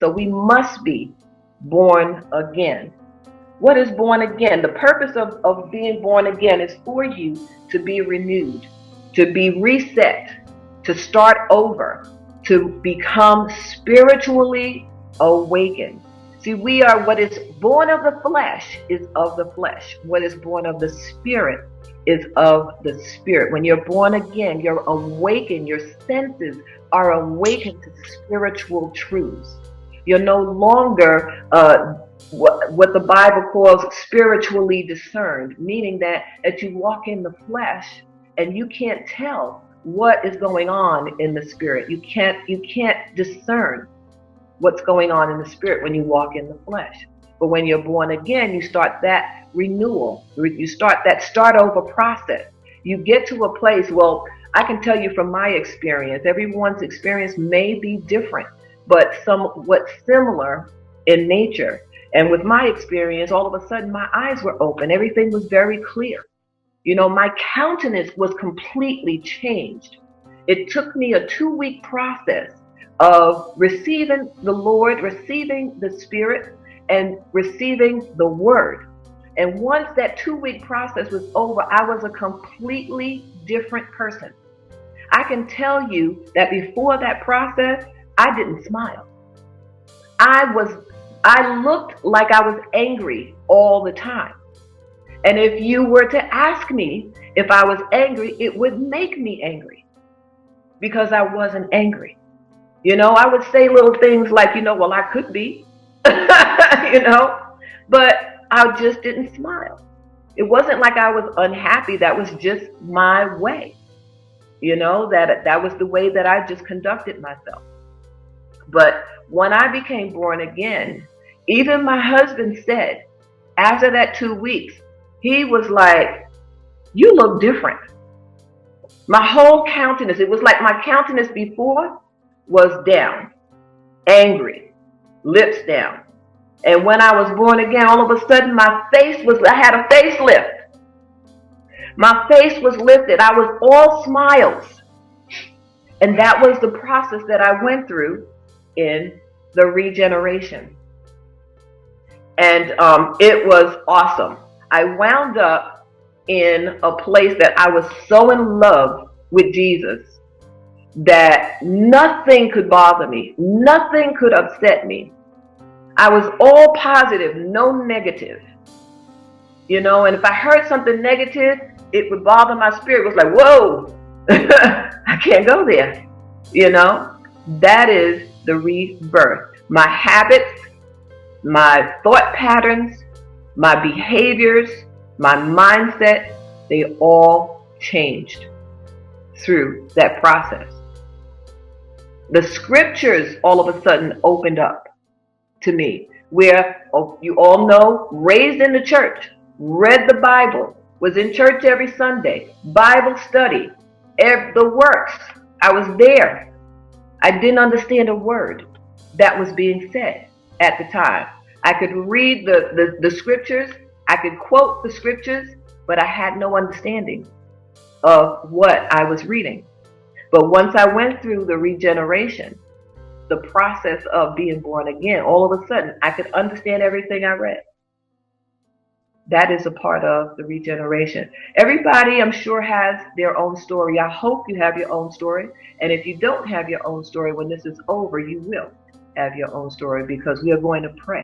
So we must be born again. What is born again? The purpose of being born again is for you to be renewed, to be reset, to start over, to become spiritually awakened. See, we are what is born of the flesh is of the flesh. What is born of the spirit is of the spirit. When you're born again, you're awakened. Your senses are awakened to spiritual truths. You're no longer what the Bible calls spiritually discerned, meaning that you walk in the flesh and you can't tell what is going on in the spirit. You can't discern what's going on in the spirit when you walk in the flesh. But when you're born again, you start that renewal. You start that start over process. You get to a place, well, I can tell you from my experience, everyone's experience may be different, but somewhat similar in nature. And with my experience, all of a sudden my eyes were open. Everything was very clear. You know, my countenance was completely changed. It took me a 2-week process of receiving the Lord, receiving the Spirit, and receiving the Word. And once that 2-week process was over, I was a completely different person. I can tell you that before that process, I didn't smile. I looked like I was angry all the time. And if you were to ask me if I was angry, it would make me angry because I wasn't angry. You know, I would say little things like, well, I could be, but I just didn't smile. It wasn't like I was unhappy. That was just my way. That was the way that I just conducted myself. But when I became born again, even my husband said, after that 2 weeks, he was like, you look different. My whole countenance, it was like my countenance before was down, angry, lips down. And when I was born again, all of a sudden I had a facelift. My face was lifted. I was all smiles. And that was the process that I went through in the regeneration. And it was awesome. I wound up in a place that I was so in love with Jesus that nothing could bother me. Nothing could upset me. I was all positive, no negative. And if I heard something negative, it would bother my spirit. It was like, whoa, I can't go there. That is the rebirth. My habits, my thought patterns, my behaviors, my mindset, they all changed through that process. The scriptures all of a sudden opened up to me, where you all know, raised in the church, read the Bible, was in church every Sunday, Bible study, the works. I was there. I didn't understand a word that was being said at the time. I could read the scriptures, I could quote the scriptures, but I had no understanding of what I was reading. But once I went through the regeneration, the process of being born again, all of a sudden I could understand everything I read. That is a part of the regeneration. Everybody, I'm sure, has their own story. I hope you have your own story. And if you don't have your own story, when this is over, you will have your own story, because we are going to pray.